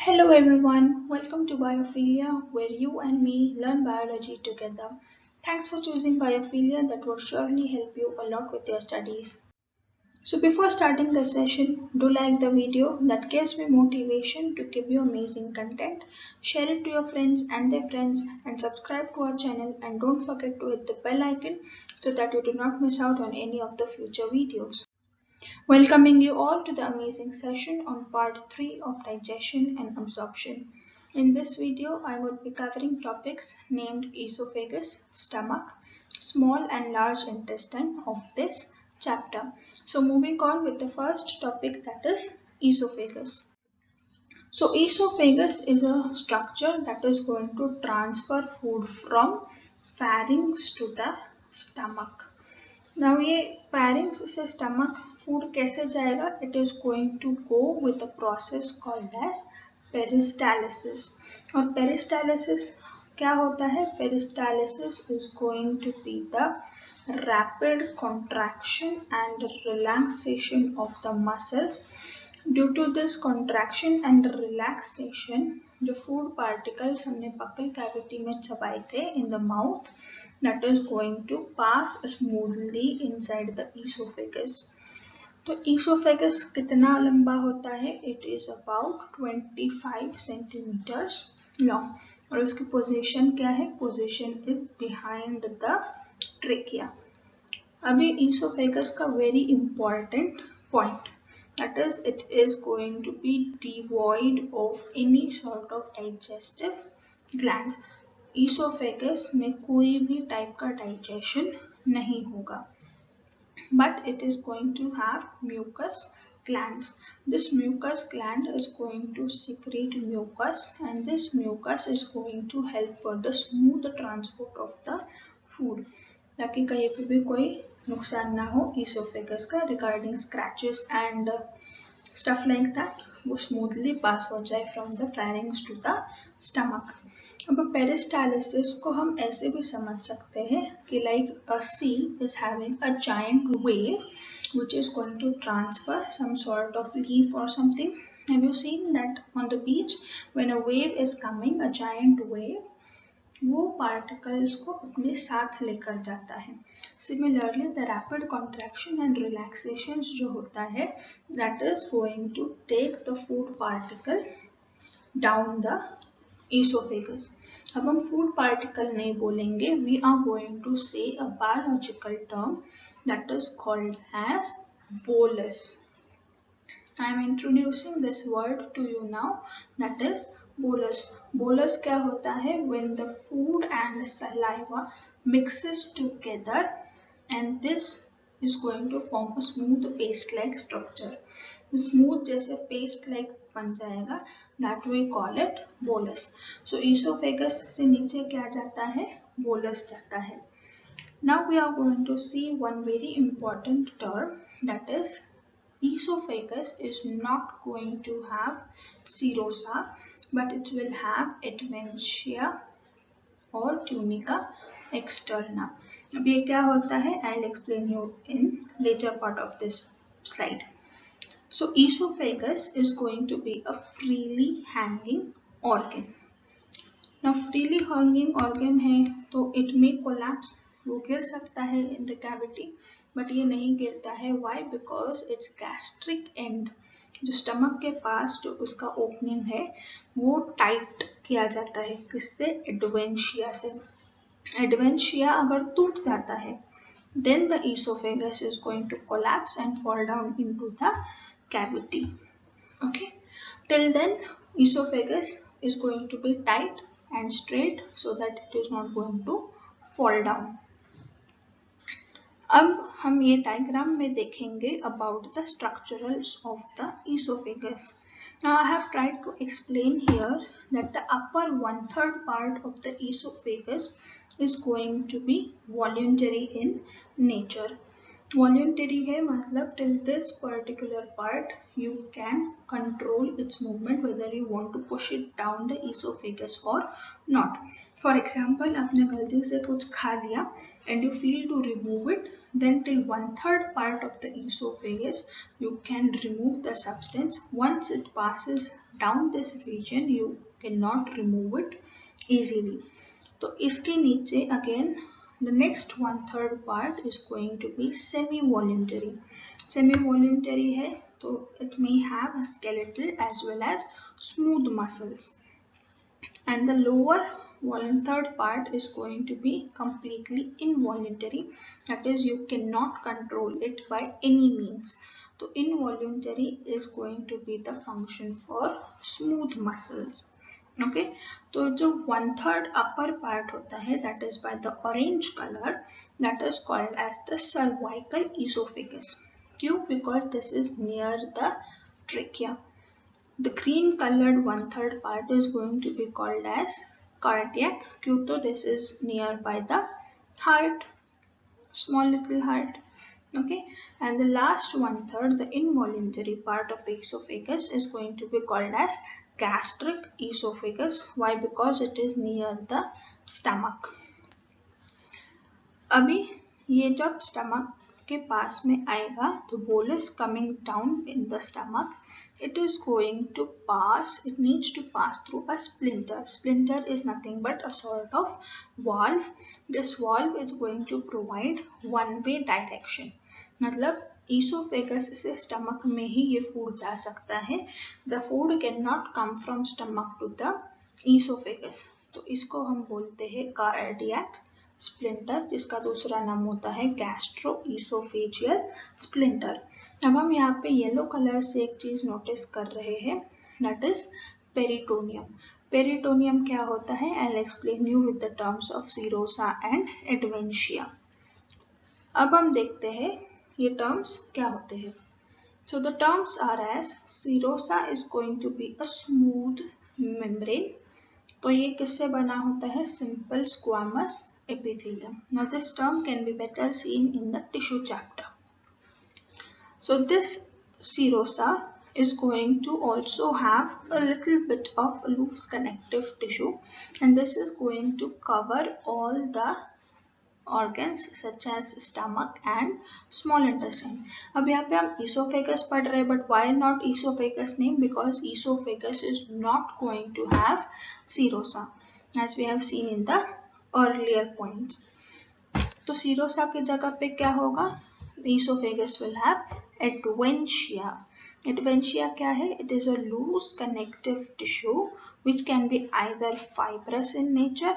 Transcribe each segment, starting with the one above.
Hello everyone, welcome to Biophilia, where you and me learn biology together. Thanks for choosing Biophilia, that will surely help you a lot with your studies. So before starting the session, do like the video, that gives me motivation to give you amazing content. Share it to your friends and their friends and subscribe to our channel, and don't forget to hit the bell icon so that you do not miss out on any of the future videos. Welcoming you all to the amazing session on part 3 of digestion and absorption. In this video, I would be covering topics named esophagus, stomach, small and large intestine of this chapter. So moving on with the first topic, that is esophagus. So esophagus is a structure that is going to transfer food from pharynx to the stomach. Now ये pharynx से stomach food कैसे जाएगा? It is going to go with a process called as peristalsis. और peristalsis क्या होता है? Peristalsis is going to be the rapid contraction and relaxation of the muscles. Due to this contraction and relaxation, जो food particles हमने buccal cavity में चबाए थे in the mouth, that is going to pass smoothly inside the esophagus. तो esophagus कितना लंबा होता है? It is about 25 centimeters long. और उसकी position क्या है? Position is behind the trachea. अभी esophagus का very important point, that is it is going to be devoid of any sort of digestive glands. Esophagus में कोई भी टाइप का डाइजेशन नहीं होगा, but it is going to have mucus glands. This mucus gland is going to secrete mucus, and this mucus is going to help for the smooth transport of the food, ताकि कहीं पे भी कोई नुकसान ना हो esophagus का regarding scratches and stuff like that, वो smoothly pass हो जाए from the pharynx to the stomach. अब peristalsis को हम ऐसे भी समझ सकते हैं कि like a sea is having a giant wave which is going to transfer some sort of leaf or something. Have you seen that on the beach when a wave is coming, a giant wave, वो particles को अपने साथ लेकर जाता है. Similarly, the rapid contraction and relaxation जो होता है, that is going to take the food particle down the esophagus. अब हम food particle नहीं बोलेंगे, we are going to say a biological term that is called as bolus. I am introducing this word to you now, that is bolus. Bolus क्या होता है? When the food and the saliva mixes together and this is going to form a smooth paste-like structure. Smooth जैसे paste-like बन जाएगा, that we call it bolus. So esophagus से नीचे क्या जाता है? Bolus जाता है. Now we are going to see one very important term, that is esophagus is not going to have serosa, but it will have adventitia or tunica externa. अब ये क्या होता है? I'll explain you in later part of this slide. So esophagus is going to be a freely hanging organ. Now freely hanging organ है तो it may collapse, वो गिर सकता है in the cavity, but ये नहीं गिरता है. Why? Because its gastric end, जो स्टमक के पास जो उसका ओपनिंग है, वो टाइट किया जाता है. किससे? एडवेंशिया से. एडवेंशिया अगर टूट जाता है, then the esophagus is going to collapse and fall down into the cavity. Okay, till then esophagus is going to be tight and straight so that it is not going to fall down. अब हम ये diagram में देखेंगे about the structurals of the esophagus. Now I have tried to explain here that the upper 1/3 part of the esophagus is going to be voluntary in nature. Voluntary है मतलब till this particular part you can control its movement whether you want to push it down the esophagus or not. For example, आपने गलती से कुछ खा लिया and you feel to remove it, then till 1/3 part of the esophagus you can remove the substance. Once it passes down this region you cannot remove it easily. तो इसके नीचे again the next 1/3 part is going to be semi-voluntary. Semi-voluntary है तो it may have a skeletal as well as smooth muscles, and the lower 1/3 part is going to be completely involuntary, that is you cannot control it by any means. So involuntary is going to be the function for smooth muscles. Okay तो जो 1/3 upper part होता है that is by the orange colour, that is called as the cervical oesophagus. क्यों? Because this is near the trachea. The green coloured 1/3 part is going to be called as cardiac. क्यों? तो this is near by the heart, small little heart. Okay, and the last 1/3, the involuntary part of the esophagus, is going to be called as gastric esophagus. Why? Because it is near the stomach. अभी ये जब stomach के पास में आएगा तो bolus coming down in the stomach, it is going to pass, it needs to pass through a splinter. Splinter is nothing but a sort of valve. This valve is going to provide one-way direction. मतलब oesophagus से stomach में ही ये food जा सकता है. The food can not come from stomach to the oesophagus. तो इसको हम बोलते हैं कार्डियक स्प्लिंटर, जिसका दूसरा नाम होता है गैस्ट्रो ईसोफेजियल स्प्लिंटर. अब हम यहाँ पे येलो कलर से एक चीज नोटिस कर रहे हैं, दैट इज पेरिटोनियम. पेरिटोनियम क्या होता है? I will explain you with the terms of serosa and adventitia. अब हम देखते हैं ये टर्म्स क्या होते हैं. So the terms are as serosa is going to be a smooth membrane. तो ये किससे बना होता है? Simple squamous epithelium. Now this term can be better seen in the tissue chapter. So this serosa is going to also have a little bit of loose connective tissue, and this is going to cover all the organs such as stomach and small intestine. अब यहाँ पे हम esophagus पढ़ रहे हैं, but why not esophagus name? Because esophagus is not going to have serosa, as we have seen in the earlier points. तो serosa की जगह पे क्या होगा? Esophagus will have adventitia. Adventitia क्या है? It is a loose connective tissue which can be either fibrous in nature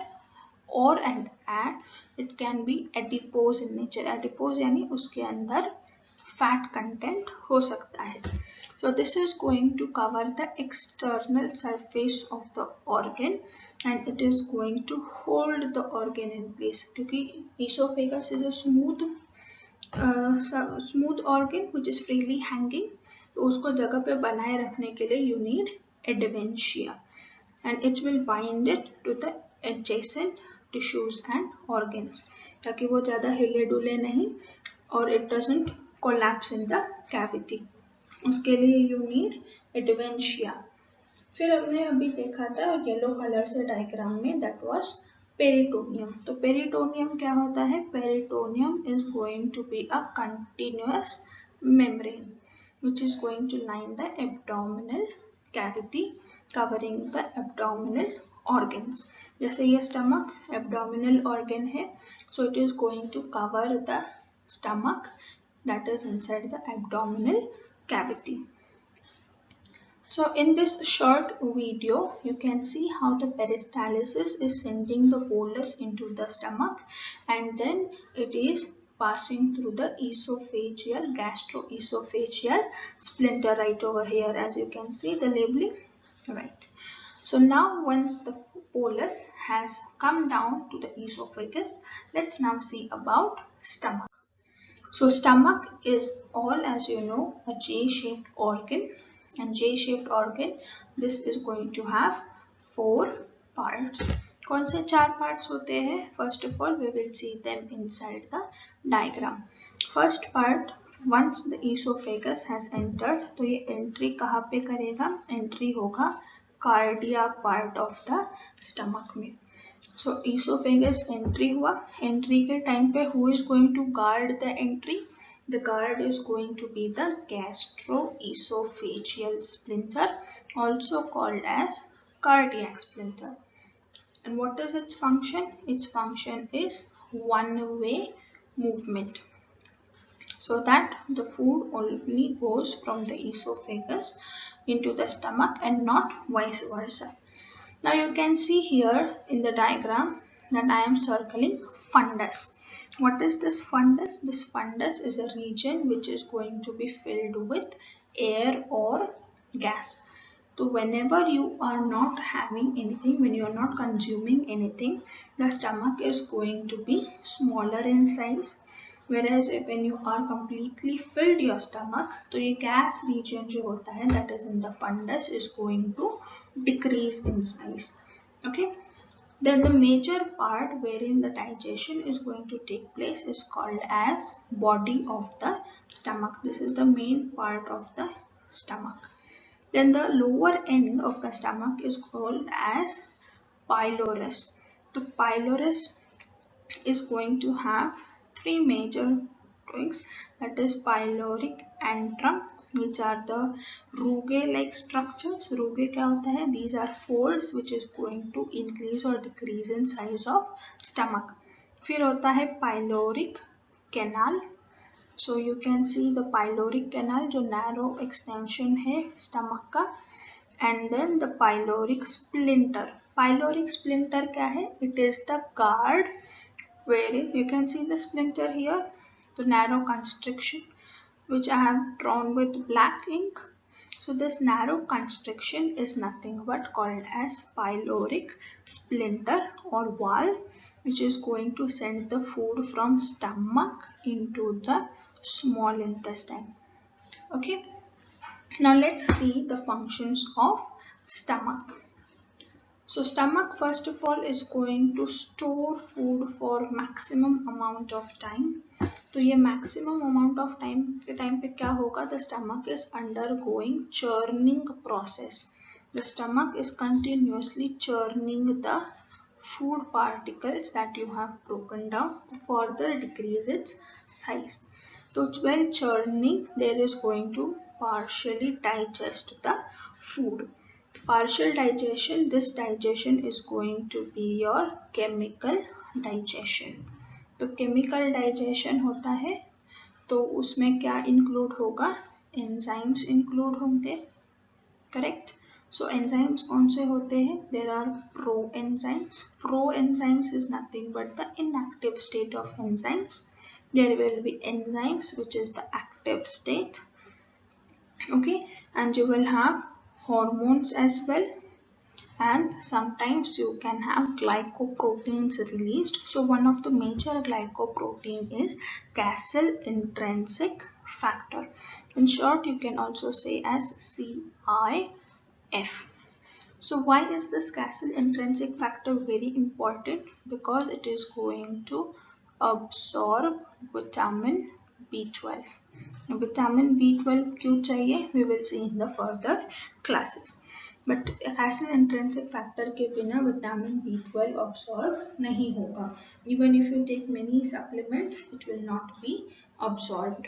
or and it can be adipose in nature. Adipose यानी उसके अंदर fat content हो सकता है. So this is going to cover the external surface of the organ and it is going to hold the organ in place. क्योंकि esophagus is a smooth organ which is freely hanging, तो उसको जगह पे बनाए रखने के लिए you need adventitia and it will bind it to the adjacent tissues and organs, ताकि वो ज़्यादा हिले डुले नहीं और it doesn't collapse in the cavity. उसके लिए you need adventitia. फिर हमने अभी देखा था येलो कलर से डायग्राम में, that was पेरिटोनियम. तो पेरिटोनियम क्या होता है? Peritoneum is going to be a continuous membrane which is going to line the abdominal cavity covering the abdominal organs. जैसे ये stomach abdominal organ है, so it is going to cover the stomach that is inside the abdominal cavity. So in this short video you can see how the peristalsis is sending the bolus into the stomach and then it is passing through the esophageal, gastroesophageal splinter right over here, as you can see the labeling, right? So now once the bolus has come down to the esophagus, let's now see about stomach. So stomach is all, as you know, a J-shaped organ, and J-shaped organ, this is going to have 4 parts. कौन से 4 parts होते हैं? First of all, we will see them inside the diagram. First part, once the oesophagus has entered, तो ये entry कहाँ पे करेगा? Entry होगा cardiac part of the stomach में। सो ईसोफेगस एंट्री हुआ, एंट्री के टाइम पे who is going to guard the entry? The guard is going to be the gastroesophageal splinter, also called as cardiac splinter. And what is its function? Its function is one-way movement, so that the food only goes from the esophagus into the stomach and not vice versa. Now you can see here in the diagram that I am circling fundus. What is this fundus? This fundus is a region which is going to be filled with air or gas. So whenever you are not having anything, when you are not consuming anything, the stomach is going to be smaller in size. Whereas when you are completely filled your stomach, तो ये gas region जो होता है, that is in the fundus, is going to decrease in size. Okay. Then the major part wherein the digestion is going to take place is called as body of the stomach. This is the main part of the stomach. Then the lower end of the stomach is called as pylorus. The pylorus is going to have three major wings, that is pyloric antrum, which are the rugae like structures. Rugae क्या होता है? These are folds which is going to increase or decrease in size of stomach. फिर होता है pyloric canal. So you can see the pyloric canal जो narrow extension है stomach का, and then the pyloric splinter. Pyloric splinter क्या है? It is the guard wherein you can see the splinter here, the narrow constriction which I have drawn with black ink. So this narrow constriction is nothing but called as pyloric splinter or valve, which is going to send the food from stomach into the small intestine. Okay, now let's see the functions of stomach. So stomach first of all is going to store food for maximum amount of time. तो ये maximum amount of time के time पे क्या होगा? The stomach is undergoing churning process. The stomach is continuously churning the food particles that you have broken down to further decrease its size. So while churning, there is going to partially digest the food. Partial digestion, this digestion is going to be your chemical digestion. तो chemical digestion होता है, तो उसमें क्या include होगा? Enzymes include होंगे, correct? So enzymes कौन से होते हैं? There are proenzymes. Proenzymes is nothing but the inactive state of enzymes. There will be enzymes which is the active state. Okay, and you will have hormones as well, and sometimes you can have glycoproteins released. So one of the major glycoprotein is Castle intrinsic factor. In short, you can also say as CIF. So why is this Castle intrinsic factor very important? Because it is going to absorb vitamin B12. Vitamin B12 क्यों चाहिए? We will see in the further classes. But Castle intrinsic factor के बिना vitamin B12 absorb नहीं होगा. Even if you take many supplements, it will not be absorbed.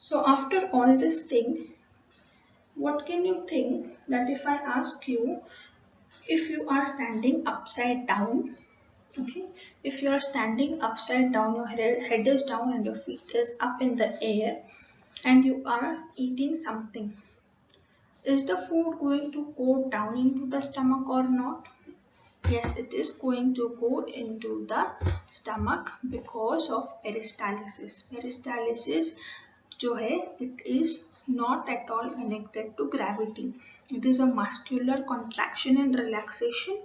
So after all this thing, what can you think that if I ask you, if you are standing upside down, okay, if you are standing upside down, your head is down and your feet is up in the air, and you are eating something, is the food going to go down into the stomach or not? Yes, it is going to go into the stomach because of peristalsis. Peristalsis जो है, it is not at all connected to gravity. It is a muscular contraction and relaxation.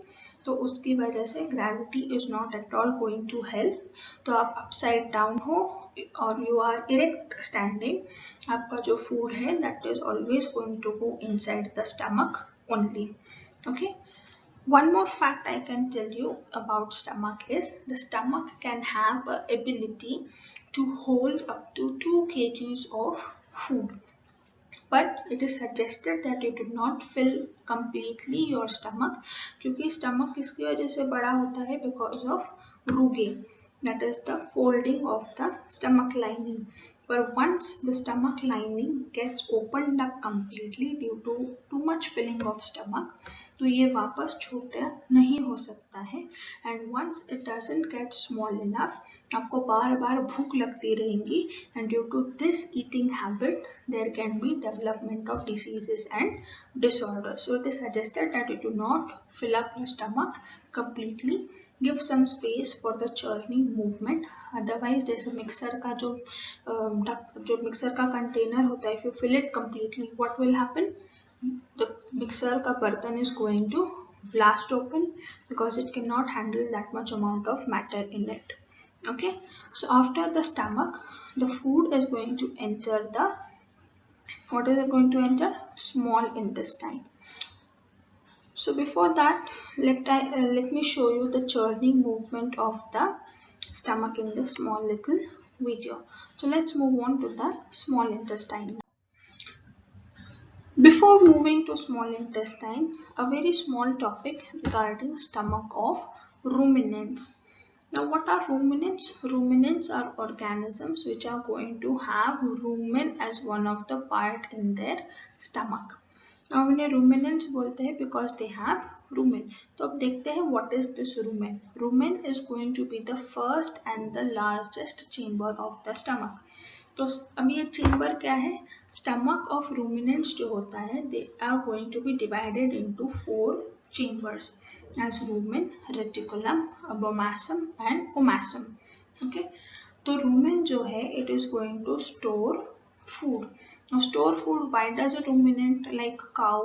तो उसकी वजह से gravity is not at all going to help. तो आप upside down हो और you are erect standing, आपका जो food है that is always going to go inside the stomach only. Okay. One more fact I can tell you about stomach is the stomach can have a ability to hold up to 2 kgs of food. But it is suggested that you do not fill completely your stomach, क्योंकि stomach इसकी वजह से बड़ा होता है because of rugae, that is the folding of the stomach lining. But once the stomach lining gets opened up completely due to too much filling of stomach, तो ये वापस छोटा नहीं हो सकता है. And once it doesn't get small enough, आपको बार बार भूख लगती रहेगी, and due to this eating habit there can be development of diseases and disorders. So it is suggested that you do not fill up your stomach completely. Give some space for the churning movement. Otherwise जैसे mixer का जो mixer का container होता है, if you fill it completely, what will happen? The mixer का बर्तन is going to blast open because it cannot handle that much amount of matter in it. Okay, so after the stomach, the food is going to enter the, what is it going to enter? Small intestine. So before that, let me show you the churning movement of the stomach in this small little video. So let's move on to the small intestine. Before moving to small intestine, a very small topic regarding stomach of ruminants. Now what are ruminants? Ruminants are organisms which are going to have rumen as one of the part in their stomach. Now इन्हें ruminants बोलते हैं because they have rumen. तो अब देखते हैं what is this rumen. Rumen is going to be the first and the largest chamber of the stomach. तो अब ये चेम्बर क्या है? स्टमक ऑफ रूमिनेंट्स जो होता है, they are going to be divided into 4 chambers as rumen, reticulum, abomasum and omasum. Okay, तो rumen जो है it is going to store food. Now store food, why does a ruminant like cow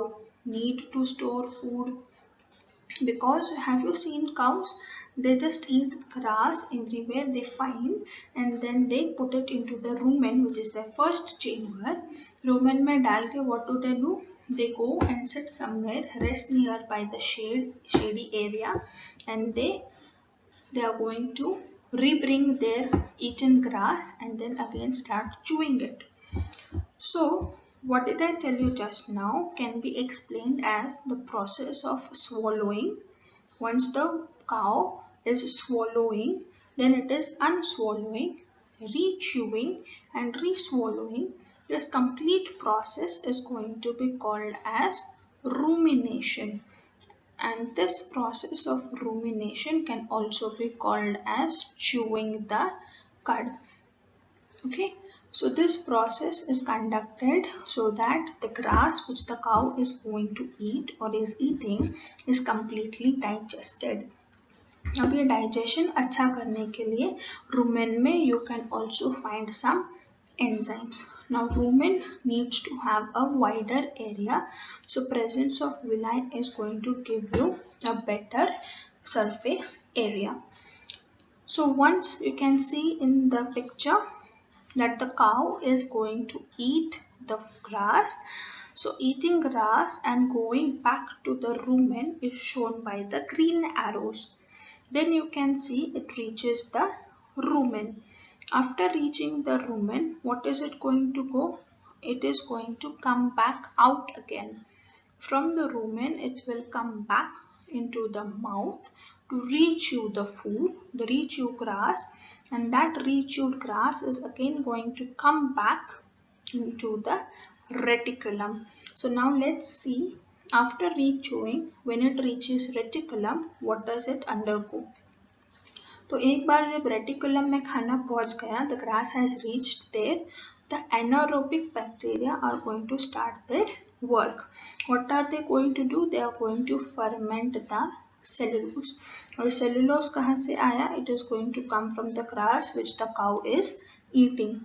need to store food? Because have you seen cows? They just eat grass everywhere they find, and then they put it into the rumen, which is their first chamber. Rumen में डाल के what do? They go and sit somewhere, rest near by the shady area, and they are going to rebring their eaten grass and then again start chewing it. So what did I tell you just now can be explained as the process of swallowing. Once the cow is swallowing, then it is unswallowing, re-chewing and re-swallowing. This complete process is going to be called as rumination. And this process of rumination can also be called as chewing the cud. Okay, so this process is conducted so that the grass which the cow is going to eat or is eating is completely digested. अब ये digestion अच्छा करने के लिए rumen में you can also find some enzymes. Now rumen needs to have a wider area, so presence of villi is going to give you a better surface area. So once you can see in the picture that the cow is going to eat the grass. So eating grass and going back to the rumen is shown by the green arrows. Then you can see it reaches the rumen. After reaching the rumen, what is it going to go? It is going to come back out again. From the rumen, it will come back into the mouth to re-chew the food, the re-chew grass, and that re-chewed grass is again going to come back into the reticulum. So now let's see, after re-chewing, when it reaches reticulum, what does it undergo? तो एक बार जब reticulum में खाना पहुंच गया, the grass has reached there, the anaerobic bacteria are going to start their work. What are they going to do? They are going to ferment the cellulose. और cellulose कहाँ से आया? It is going to come from the grass which the cow is eating.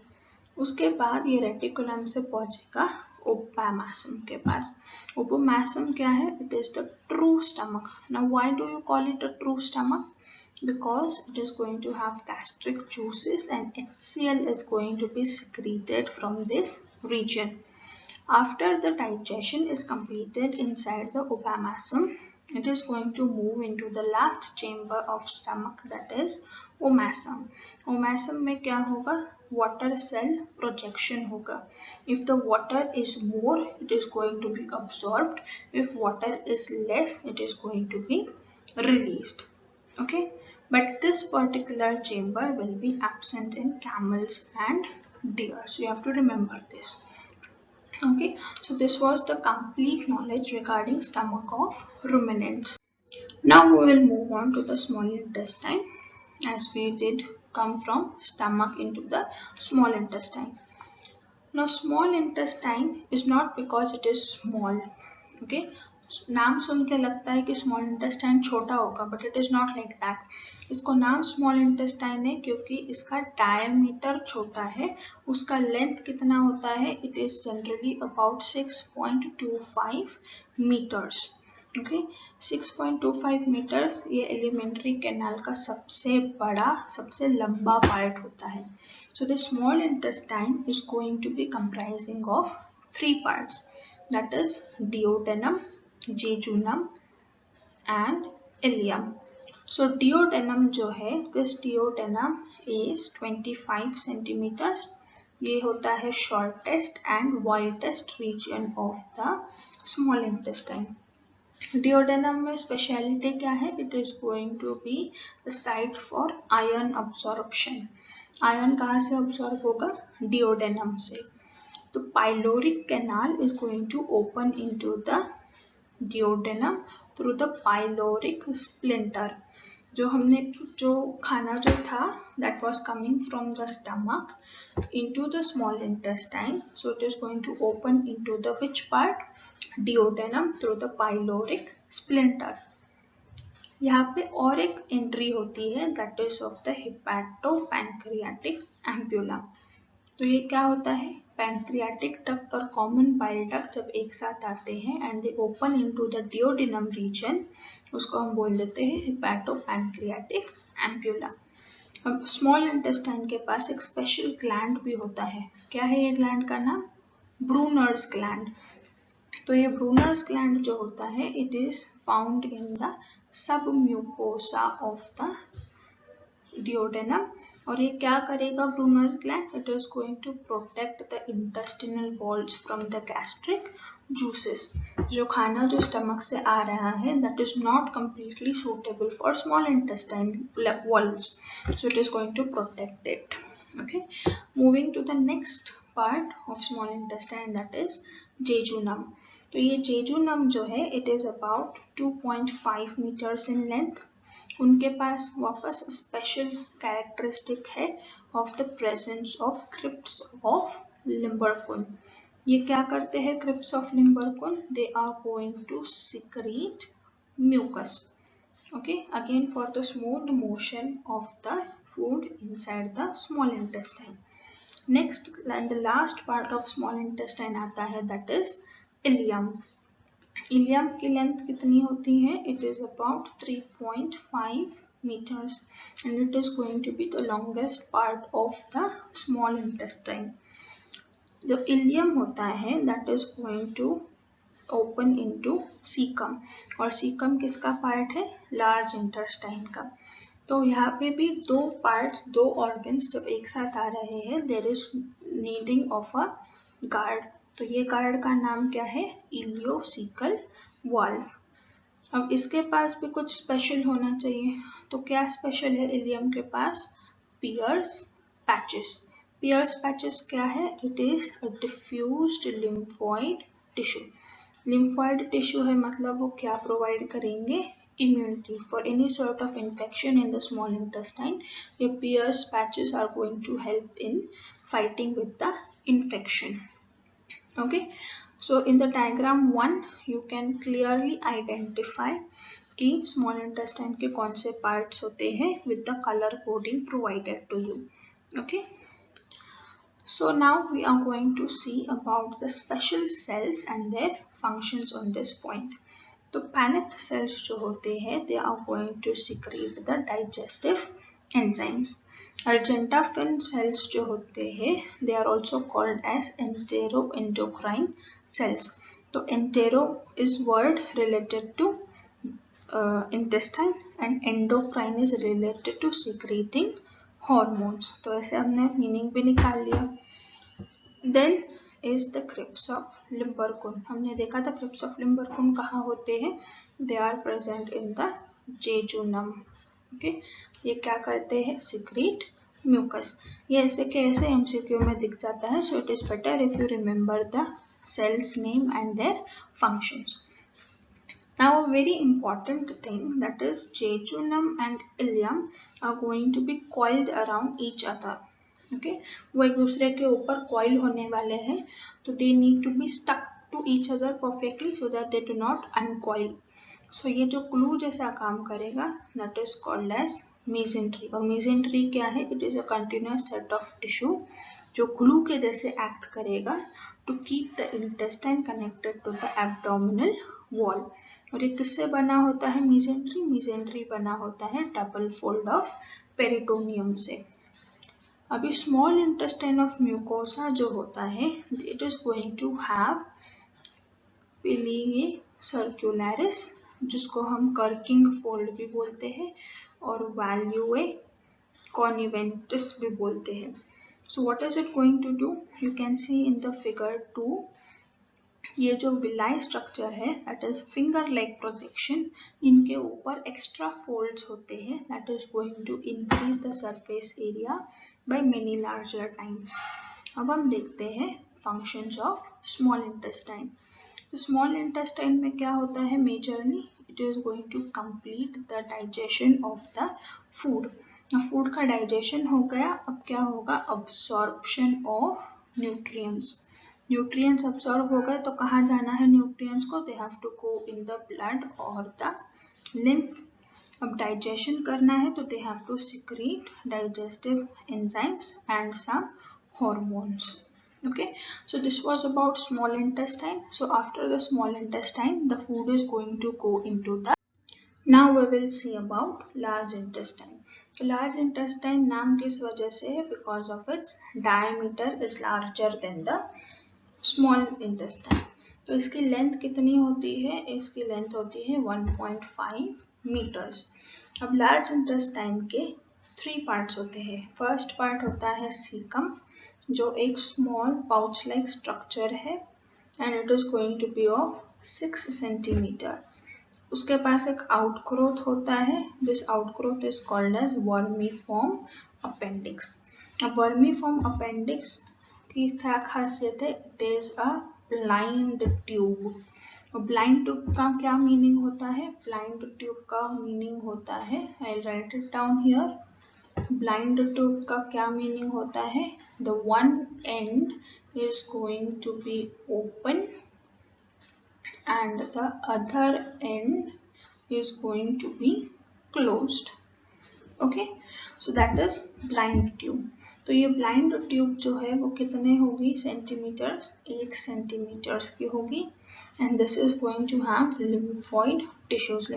उसके बाद ये reticulum से पहुंचेगा ओपोमासम के पास. ओपोमासम क्या है? It is the true stomach. Now why do you call it a true stomach? Because it is going to have gastric juices and HCl is going to be secreted from this region. After the digestion is completed inside the opomasum, it is going to move into the last chamber of stomach, that is omasum. Omasum में क्या होगा? Water cell projection होगा. If the water is more, it is going to be absorbed. If water is less, it is going to be released. Okay, but this particular chamber will be absent in camels and deer, so you have to remember this. Okay, so this was the complete knowledge regarding stomach of ruminants. Now we will move on to the small intestine, as we did come from stomach into the small intestine. Now small intestine is not because it is small. Okay, नाम सुन के लगता है कि small intestine छोटा होगा, but it is not like that. इसको नाम small intestine है क्योंकि इसका डायमीटर छोटा है. उसका लेंथ कितना होता है? It is generally about 6.25 metres. Okay, 6.25 metres ये एलिमेंट्री कैनाल का सबसे बड़ा, सबसे लंबा पार्ट होता है. So the small intestine is going to be comprising of 3 parts, that is duodenum, jejunum and ileum. So duodenum जो है, this duodenum is 25 centimeters. ये होता है shortest and widest region of the small intestine. Duodenum में speciality क्या है? It is going to be the site for iron absorption. Iron कहाँ से absorb होगा? Duodenum से. The pyloric canal is going to open into the duodenum through the pyloric splinter. जो खाना जो था, that was coming from the stomach into the small intestine. So it is going to open into the which part? Duodenum through the pyloric splinter. यहाँ पे और एक entry होती है, that is of the hepatopancreatic ampulla. तो ये क्या होता है? पैंक्रियाटिक डक्ट और कॉमन बाइल डक्ट जब एक साथ आते हैं and they open into the duodenum region, उसको हम बोल देते हैं हेपाटोपैंक्रियाटिक एम्प्यूला. अब स्मॉल इंटेस्टाइन के पास एक स्पेशल ग्लैंड भी होता है. क्या है ये ग्लैंड का नाम? Brunner's gland. तो ये ब्रूनर्स ग्लैंड जो होता है, it is found in the sub mucosa of the duodenum. और ये क्या करेगा Brunner's gland? It is going to protect the intestinal walls from the gastric juices. जो खाना जो स्टमक से आ रहा है, that is not completely suitable for small intestine walls, so it is going to protect it. Okay, moving to the next part of small intestine, that is jejunum. तो ये jejunum जो है, it is about 2.5 meters in length. उनके पास वापस special characteristic है of the presence of crypts of Lieberkuhn. ये क्या करते हैं crypts of Lieberkuhn? They are going to secrete mucus. Okay, again for the smooth motion of the food inside the small intestine. Next and the last part of small intestine आता है, that is ileum. Ileum की length कितनी होती है? It is about 3.5 meters and it is going to be the longest part of the small intestine. जो ilium होता है, that is going to open into caecum. और सीकम किसका part है? लार्ज इंटेस्टाइन का. तो यहाँ पे भी दो पार्ट्स, दो ऑर्गन्स जब एक साथ आ रहे हैं, there is needing of a guard. तो ये गार्ड का नाम क्या है? Ileocaecal valve. अब इसके पास भी कुछ स्पेशल होना चाहिए. तो क्या स्पेशल है इलियम के पास? Peyer's patches. पियर्स पैचेस क्या है? It is a diffused lymphoid tissue. Lymphoid tissue है, मतलब वो क्या प्रोवाइड करेंगे? immunity for any sort of infection in the small intestine. Your Pierce patches are going to help in fighting with the infection. Okay, so in the diagram 1 you can clearly identify कि small intestine के कौन से parts होते हैं with the color coding provided to you. Okay, so now we are going to see about the special cells and their functions on this point. तो Paneth cells जो होते हैं, they are going to secrete the digestive enzymes. Argentaffin cells जो होते हैं, they are also called as entero endocrine cells. तो entero is word related to intestine, and endocrine is related to secreting hormones. तो ऐसे हमने meaning भी निकाल लिया. Then is the crypts of Limburgerkunde. हमने देखा था crypts of Limburgerkunde कहाँ होते हैं. They are present in the jejunum. Okay, ये क्या करते हैं? Secrete mucus. ये ऐसे कैसे MCQ में दिख जाता है. So it is better if you remember the cells name and their functions. Now a very important thing, that is jejunum and ileum are going to be coiled around each other. Okay, वो एक दूसरे के ऊपर coil होने वाले हैं, तो they need to be stuck to each other perfectly so that they do not uncoil. So ये जो glue जैसा काम करेगा, that is called as mesentery. और mesentery क्या है? It is a continuous set of tissue जो glue के जैसे act करेगा to keep the intestine connected to the abdominal wall. और ये किससे बना होता है mesentery? mesentery बना होता है double fold of peritoneum से. अभी small intestine of mucosa जो होता है, it is going to have pili circularis, जिसको हम कर्किंग फोल्ड भी बोलते हैं, और valvulae conniventis भी बोलते हैं. So what is it going to do? You can see in the figure 2. ये जो villi structure है, that is finger like projection, इनके ऊपर extra folds होते हैं, that is going to increase the surface area by many larger times. अब हम देखते हैं functions of small intestine. तो small intestine में क्या होता है majorly? It is going to complete the digestion of the food. Food का डाइजेशन हो गया, अब क्या होगा? absorption of nutrients. Nutrients absorb हो गए तो कहाँ जाना है न्यूट्रिएंट्स को? They have to go in the blood और द लिम्फ. अब डाइजेशन करना है तो they have to secrete digestive enzymes and some hormones. Okay, so this was about small intestine. So after the small intestine, the food is going to go into the. Now we will see about large intestine. So large intestine नाम किस वजह से है? Because of its diameter is larger than the small intestine. तो इसकी length कितनी होती है? इसकी लेंथ होती है 1.5 मीटर्स. अब लार्ज इंटेस्टाइन के 3 पार्ट्स होते हैं. फर्स्ट पार्ट होता है सीकम, जो एक स्मॉल पाउच लाइक स्ट्रक्चर है, and it is going to be of 6 centimetre. उसके पास एक आउटग्रोथ होता है. This outgrowth is called as vermiform appendix. अब वर्मीफॉर्म अपेंडिक्स की क्या खासियत है? It is a blind tube. Blind tube का क्या मीनिंग होता है? ब्लाइंड ट्यूब का मीनिंग होता है, I write it down here. Blind tube का क्या मीनिंग होता है? The one end is going to be open and the other end is going to be closed. Okay, so that is blind tube. तो ये blind tube जो है वो कितने होगी सेंटीमीटर्स? 8 सेंटीमीटर्स की होगी. And this is going to have lymphoid tissues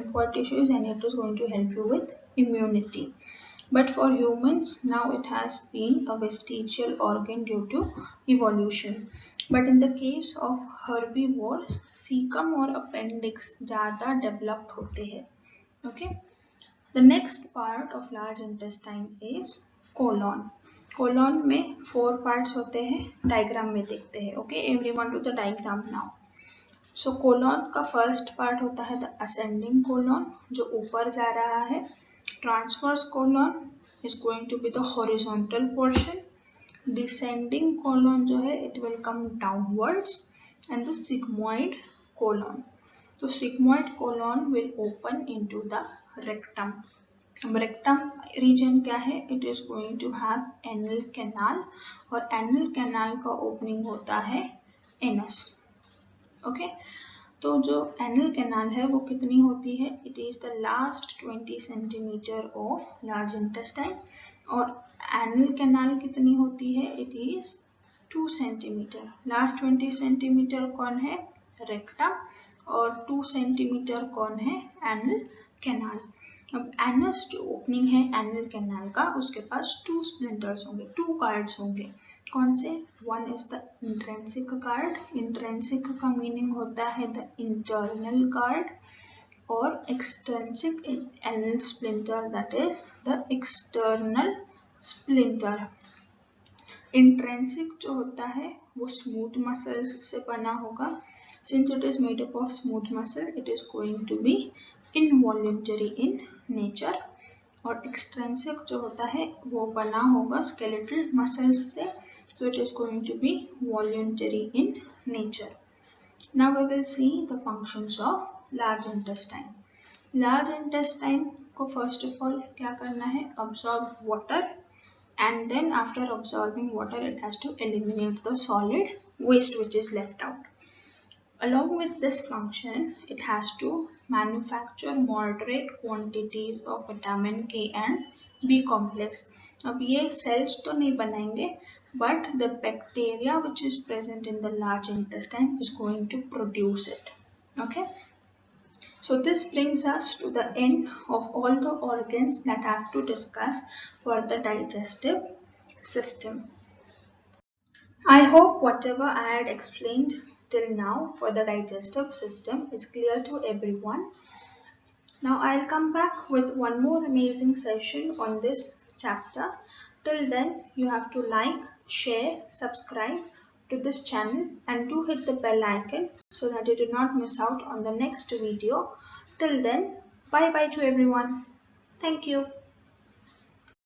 and it is going to help you with immunity. But for humans now it has been a vestigial organ due to evolution. But in the case of herbivores, cecum और appendix ज़्यादा developed होते हैं. Okay. The next part of large intestine is colon. Colon में 4 parts होते हैं. Diagram में देखते हैं. Okay, everyone to the diagram now. So colon का फर्स्ट पार्ट होता है द असेंडिंग कोलॉन, जो ऊपर जा रहा है. Transverse colon is going to be the horizontal portion. Descending colon जो है it will come downwards. And the sigmoid colon. तो sigmoid colon will open into the rectum. Rectum region क्या है? It is going to have anal canal, और anal canal का opening होता है anus. Okay, तो जो एनल कैनाल है वो कितनी होती है? It is the last 20 centimetre of large intestine. और एनल कैनाल कितनी होती है? It is 2 centimetre. Last 20 centimetre कौन है? रेक्टम. और 2 सेंटीमीटर कौन है? Anal canal. अब एनस जो ओपनिंग है एनल कैनाल का, उसके पास 2 स्प्लिंटर्स होंगे, 2 कार्ड्स होंगे. कौन से? One is the intrinsic card. Intrinsic का मीनिंग होता है the internal card. or extrinsic anal splinter, that is the external splinter. Intrinsic जो होता है वो स्मूथ मसल से बना होगा. Since it is made up of smooth muscle, it is going to be involuntary in nature. और extrinsic जो होता है वो बना होगा skeletal muscles से, so it is going to be voluntary in nature. Now we will see the functions of large intestine. Large intestine को first of all क्या करना है? Absorb water, and then after absorbing water it has to eliminate the solid waste which is left out. Along with this function, it has to manufacture moderate quantities of vitamin K and B complex. अब ये cells तो नहीं बनाएंगे, but the bacteria which is present in the large intestine is going to produce it. Okay. So this brings us to the end of all the organs that I have to discuss for the digestive system. I hope whatever I had explained till now for the digestive system is clear to everyone. Now I'll come back with one more amazing session on this chapter. Till then, you have to like, share, subscribe to this channel and do hit the bell icon so that you do not miss out on the next video. Till then, bye bye to everyone. Thank you.